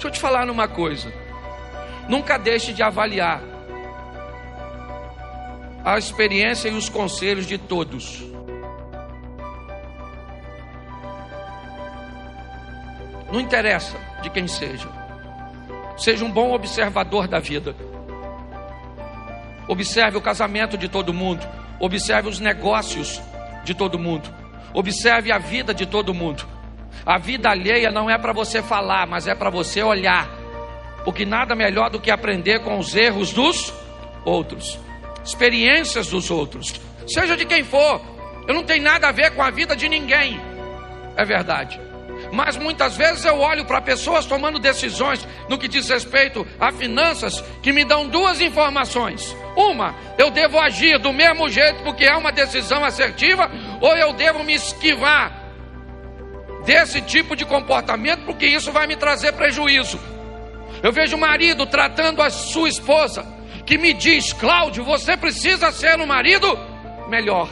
Deixa eu te falar numa coisa. Nunca deixe de avaliar a experiência e os conselhos de todos. Não interessa de quem seja. Seja um bom observador da vida. Observe o casamento de todo mundo. Observe os negócios de todo mundo. Observe a vida de todo mundo. A vida alheia não é para você falar, mas é para você olhar. Porque nada melhor do que aprender com os erros dos outros, experiências dos outros, seja de quem for. Eu não tenho nada a ver com a vida de ninguém, é verdade. Mas muitas vezes eu olho para pessoas tomando decisões no que diz respeito a finanças, que me dão duas informações. Uma, eu devo agir do mesmo jeito porque é uma decisão assertiva, ou eu devo me esquivar desse tipo de comportamento porque isso vai me trazer prejuízo. Eu vejo o marido tratando a sua esposa, que me diz: Cláudio, você precisa ser um marido melhor.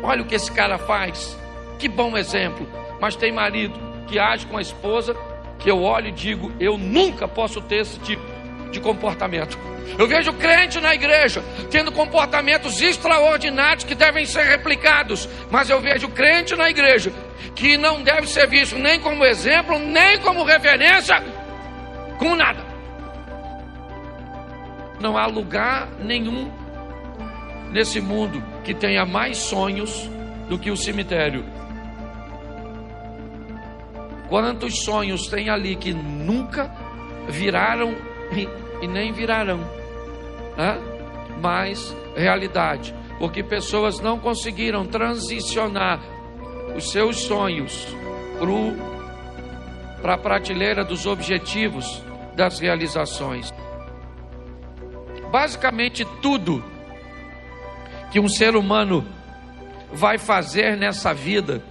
Olha o que esse cara faz, que bom exemplo. Mas tem marido que age com a esposa, que eu olho e digo: eu nunca posso ter esse tipo de comportamento. Eu vejo crente na igreja tendo comportamentos extraordinários que devem ser replicados, mas eu vejo crente na igreja que não deve ser visto nem como exemplo, nem como referência, com nada. Não há lugar nenhum nesse mundo que tenha mais sonhos do que o cemitério. Quantos sonhos tem ali que nunca viraram e nem virarão, né? Mais realidade, porque pessoas não conseguiram transicionar os seus sonhos para a prateleira dos objetivos, das realizações. Basicamente tudo que um ser humano vai fazer nessa vida,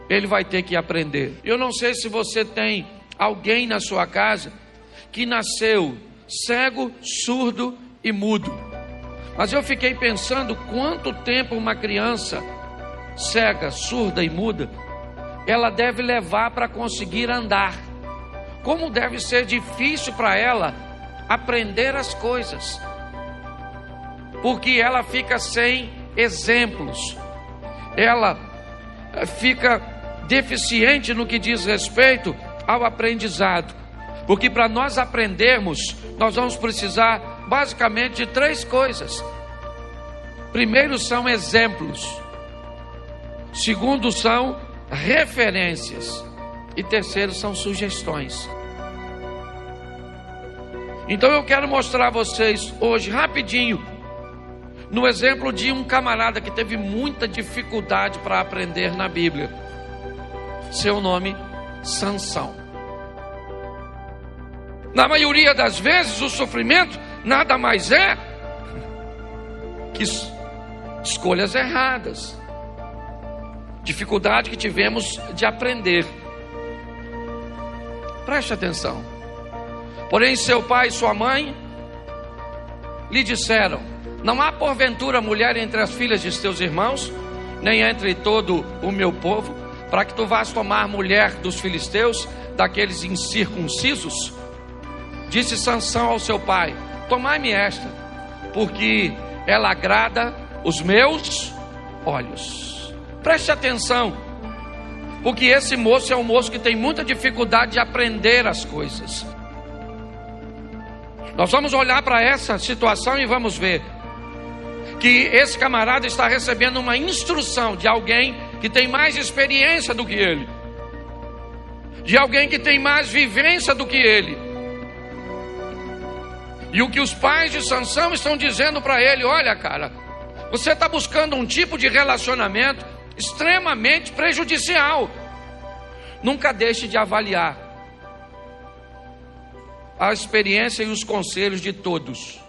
ele vai ter que aprender. Eu não sei se você tem alguém na sua casa que nasceu cego, surdo e mudo, mas eu fiquei pensando quanto tempo uma criança cega, surda e muda ela deve levar para conseguir andar. Como deve ser difícil para ela aprender as coisas, porque ela fica sem exemplos, ela fica deficiente no que diz respeito ao aprendizado. Porque para nós aprendermos, nós vamos precisar basicamente de três coisas. Primeiro são exemplos, segundo são referências e terceiro são sugestões. Então eu quero mostrar a vocês hoje rapidinho no exemplo de um camarada que teve muita dificuldade para aprender na Bíblia. Seu nome, Sansão. Na maioria das vezes o sofrimento nada mais é que escolhas erradas, dificuldade que tivemos de aprender. Preste atenção. Porém seu pai e sua mãe lhe disseram: não há porventura mulher entre as filhas de teus irmãos, nem entre todo o meu povo, para que tu vás tomar mulher dos filisteus, daqueles incircuncisos? Disse Sansão ao seu pai: tomai-me esta, porque ela agrada os meus olhos. Preste atenção, porque esse moço é um moço que tem muita dificuldade de aprender as coisas. Nós vamos olhar para essa situação e vamos ver que esse camarada está recebendo uma instrução de alguém que tem mais experiência do que ele, de alguém que tem mais vivência do que ele. E o que os pais de Sansão estão dizendo para ele: olha, cara, você está buscando um tipo de relacionamento extremamente prejudicial. Nunca deixe de avaliar a experiência e os conselhos de todos.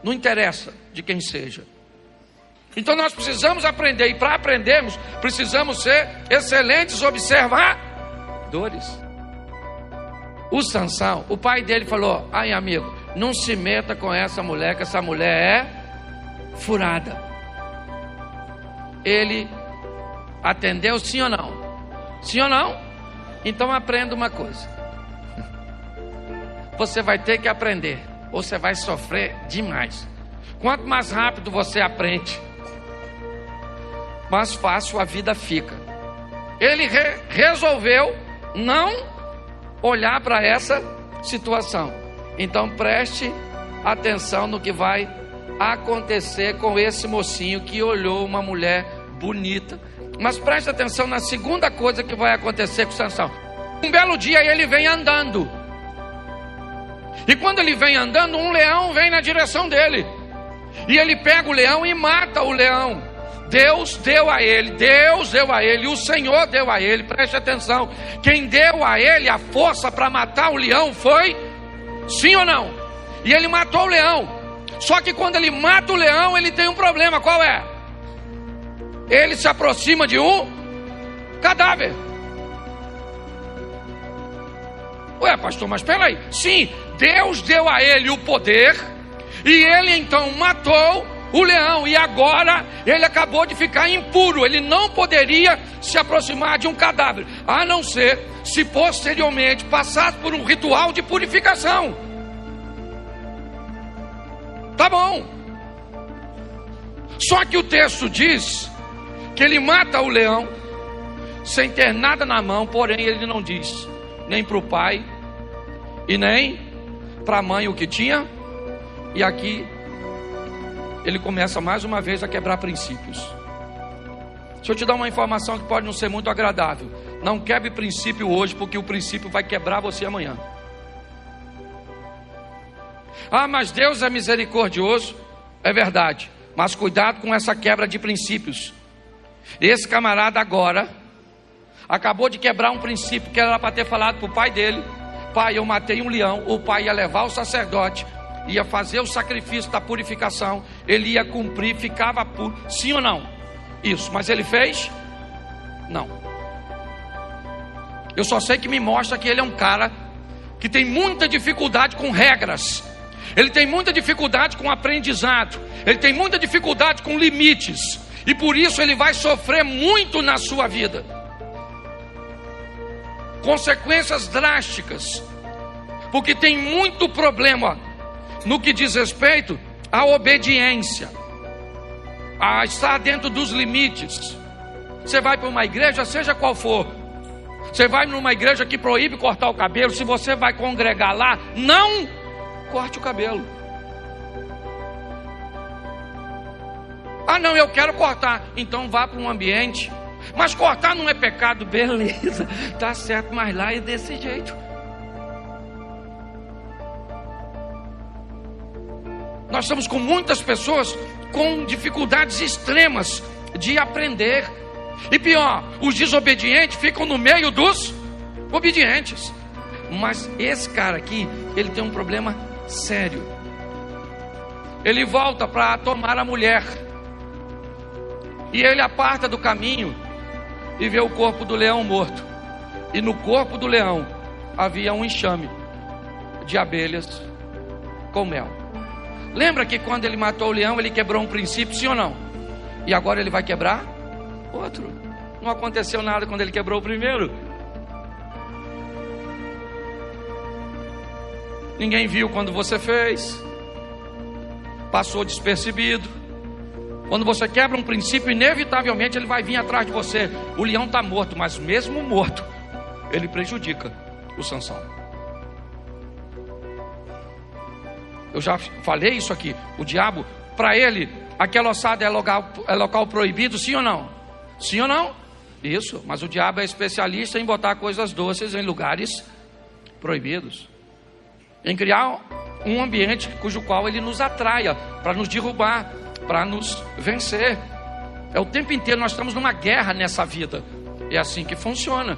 Não interessa de quem seja. Então nós precisamos aprender, e para aprendermos precisamos ser excelentes observadores. O Sansão, o pai dele falou: ai amigo, não se meta com essa mulher, que essa mulher é furada. Ele atendeu sim ou não? Sim ou não? Então aprenda uma coisa. Você vai ter que aprender, ou você vai sofrer demais. Quanto mais rápido você aprende, mais fácil a vida fica. Ele resolveu não olhar para essa situação. Então preste atenção no que vai acontecer com esse mocinho que olhou uma mulher bonita. Mas preste atenção na segunda coisa que vai acontecer com Sansão. Um belo dia ele vem andando. E quando ele vem andando, um leão vem na direção dele. E ele pega o leão e mata o leão. Deus deu a ele, o Senhor deu a ele, preste atenção. Quem deu a ele a força para matar o leão foi, sim ou não? E ele matou o leão. Só que quando ele mata o leão, ele tem um problema, qual é? Ele se aproxima de um cadáver. Ué, pastor, mas espera aí. Sim, Deus deu a ele o poder, e ele então matou o leão, e agora ele acabou de ficar impuro. Ele não poderia se aproximar de um cadáver, a não ser se posteriormente passasse por um ritual de purificação. Tá bom. Só que o texto diz que ele mata o leão sem ter nada na mão, porém ele não diz nem para o pai e nem para a mãe o que tinha. E aqui ele começa mais uma vez a quebrar princípios. Deixa eu te dar uma informação que pode não ser muito agradável. Não quebre princípio hoje, porque o princípio vai quebrar você amanhã. Ah, mas Deus é misericordioso. É verdade, mas cuidado com essa quebra de princípios. Esse camarada agora acabou de quebrar um princípio que era para ter falado para o pai dele: pai, eu matei um leão. O pai ia levar o sacerdote, ia fazer o sacrifício da purificação, ele ia cumprir, ficava puro, sim ou não? Isso, mas ele fez? Não. Eu só sei que me mostra que ele é um cara que tem muita dificuldade com regras, ele tem muita dificuldade com aprendizado, ele tem muita dificuldade com limites, e por isso ele vai sofrer muito na sua vida. Consequências drásticas, porque tem muito problema no que diz respeito à obediência, a estar dentro dos limites. Você vai para uma igreja, seja qual for, você vai numa igreja que proíbe cortar o cabelo, se você vai congregar lá, não corte o cabelo. Ah não, eu quero cortar. Então vá para um ambiente. Mas cortar não é pecado, beleza, tá certo, mas lá é desse jeito. Nós estamos com muitas pessoas com dificuldades extremas de aprender. E pior, os desobedientes ficam no meio dos obedientes. Mas esse cara aqui, ele tem um problema sério. Ele volta para tomar a mulher, e ele aparta do caminho e vê o corpo do leão morto. E no corpo do leão havia um enxame de abelhas com mel. Lembra que quando ele matou o leão, ele quebrou um princípio, sim ou não? E agora ele vai quebrar outro. Não aconteceu nada quando ele quebrou o primeiro. Ninguém viu quando você fez, passou despercebido. Quando você quebra um princípio, inevitavelmente ele vai vir atrás de você. O leão está morto, mas mesmo morto, ele prejudica o Sansão. Eu já falei isso aqui. O diabo, para ele, aquela ossada é local proibido, sim ou não? Sim ou não? Isso, mas o diabo é especialista em botar coisas doces em lugares proibidos, em criar um ambiente cujo qual ele nos atraia, para nos derrubar, para nos vencer. É o tempo inteiro, nós estamos numa guerra nessa vida. É assim que funciona.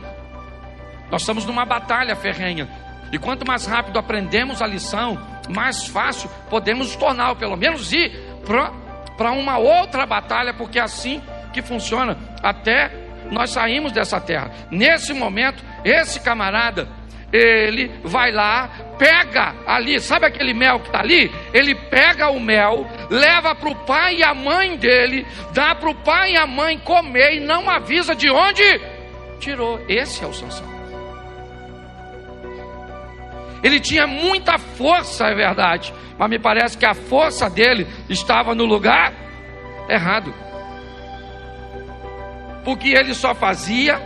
Nós estamos numa batalha ferrenha. E quanto mais rápido aprendemos a lição, mais fácil podemos nos tornar, ou pelo menos ir para uma outra batalha, porque é assim que funciona até nós saímos dessa terra. Nesse momento, esse camarada, ele vai lá, pega ali, sabe aquele mel que está ali? Ele pega o mel, leva para o pai e a mãe dele, dá para o pai e a mãe comer, e não avisa de onde tirou. Esse é o Sansão. Ele tinha muita força, é verdade, mas me parece que a força dele estava no lugar errado, porque ele só fazia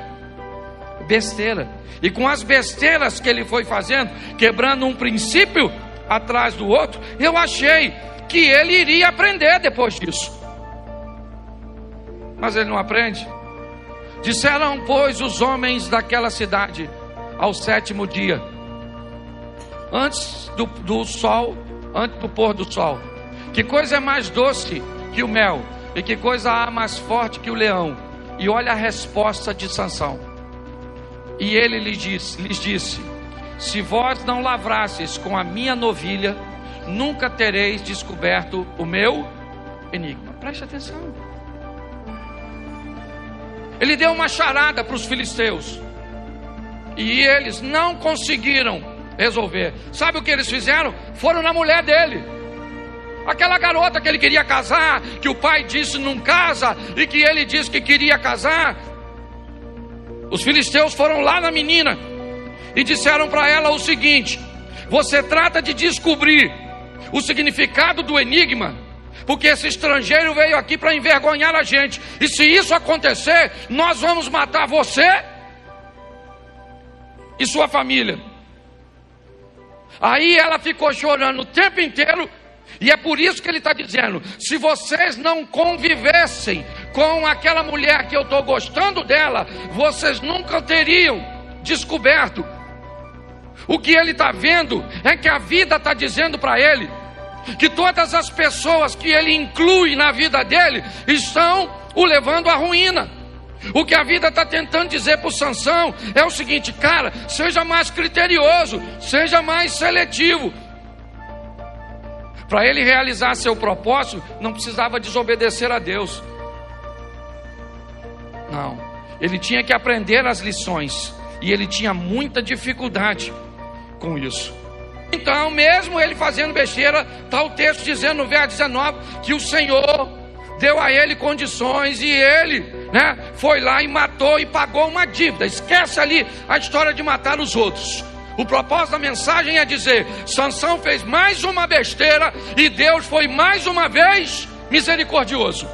besteira. E com as besteiras que ele foi fazendo, quebrando um princípio atrás do outro, eu achei que ele iria aprender depois disso. Mas ele não aprende. Disseram, pois, os homens daquela cidade ao 7º dia, antes do sol, antes do pôr do sol: que coisa é mais doce que o mel, e que coisa há mais forte que o leão? E olha a resposta de Sansão. E ele lhes disse: se vós não lavrasseis com a minha novilha, nunca tereis descoberto o meu enigma. Preste atenção. Ele deu uma charada para os filisteus, e eles não conseguiram resolver. Sabe o que eles fizeram? Foram na mulher dele, aquela garota que ele queria casar, que o pai disse não casa, e que ele disse que queria casar. Os filisteus foram lá na menina e disseram para ela o seguinte: você trata de descobrir o significado do enigma, porque esse estrangeiro veio aqui para envergonhar a gente, e se isso acontecer, nós vamos matar você e sua família. Aí ela ficou chorando o tempo inteiro, e é por isso que ele está dizendo: se vocês não convivessem com aquela mulher que eu estou gostando dela, vocês nunca teriam descoberto. O que ele está vendo é que a vida está dizendo para ele que todas as pessoas que ele inclui na vida dele estão o levando à ruína. O que a vida está tentando dizer para o Sansão é o seguinte: cara, seja mais criterioso, seja mais seletivo. Para ele realizar seu propósito, não precisava desobedecer a Deus. Não, ele tinha que aprender as lições, e ele tinha muita dificuldade com isso. Então, mesmo ele fazendo besteira, está o texto dizendo no verso 19, que o Senhor deu a ele condições, e ele, foi lá e matou e pagou uma dívida. Esquece ali a história de matar os outros. O propósito da mensagem é dizer: Sansão fez mais uma besteira, e Deus foi mais uma vez misericordioso.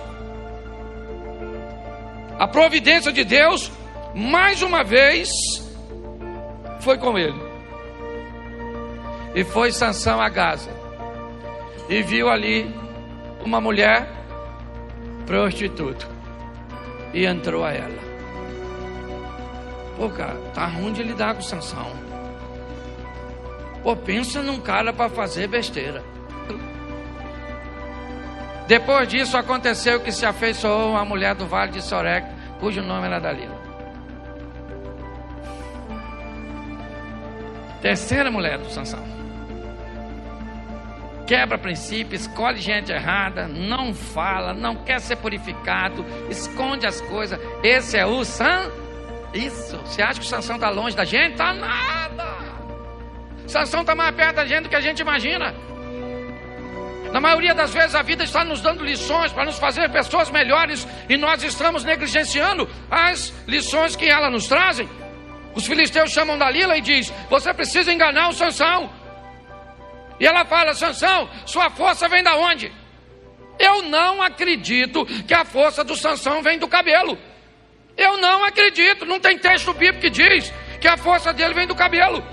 A providência de Deus, mais uma vez, foi com ele. E foi Sansão a Gaza, e viu ali uma mulher prostituta, e entrou a ela. Pô, cara, tá ruim de lidar com Sansão. Pô, pensa num cara para fazer besteira. Depois disso aconteceu que se afeiçoou uma mulher do vale de Sorek, cujo nome era Dalila. Terceira mulher do Sansão. Quebra princípio, escolhe gente errada, não fala, não quer ser purificado, esconde as coisas. Esse é o Isso. Você acha que o Sansão está longe da gente? Está nada. Sansão está mais perto da gente do que a gente imagina. Na maioria das vezes a vida está nos dando lições para nos fazer pessoas melhores, e nós estamos negligenciando as lições que ela nos trazem. Os filisteus chamam Dalila e diz: você precisa enganar o Sansão. E ela fala: Sansão, sua força vem da onde? Eu não acredito que a força do Sansão vem do cabelo. Eu não acredito, não tem texto bíblico que diz que a força dele vem do cabelo.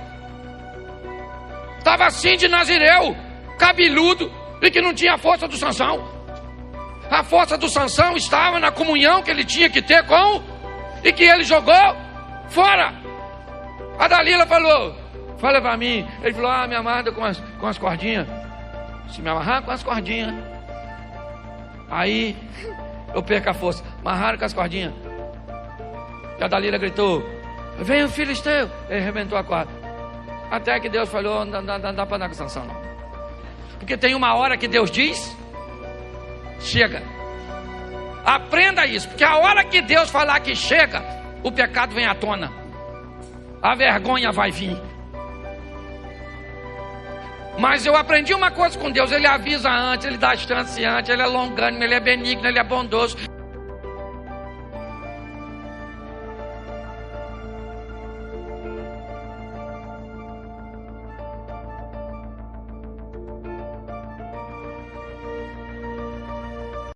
Estava assim de Nazireu, cabeludo, e que não tinha a força do Sansão. A força do Sansão estava na comunhão que ele tinha que ter com, e que ele jogou fora. A Dalila falou: fala para mim. Ele falou: me amarra com as cordinhas. Se me amarrar com as cordinhas, aí eu perco a força. Amarraram com as cordinhas. E a Dalila gritou: vem o filisteu. Ele arrebentou a corda. Até que Deus falou: não dá para andar com Sansão não. Porque tem uma hora que Deus diz: chega. Aprenda isso, porque a hora que Deus falar que chega, o pecado vem à tona, a vergonha vai vir. Mas eu aprendi uma coisa com Deus: Ele avisa antes, Ele dá chance antes, Ele é longânimo, Ele é benigno, Ele é bondoso.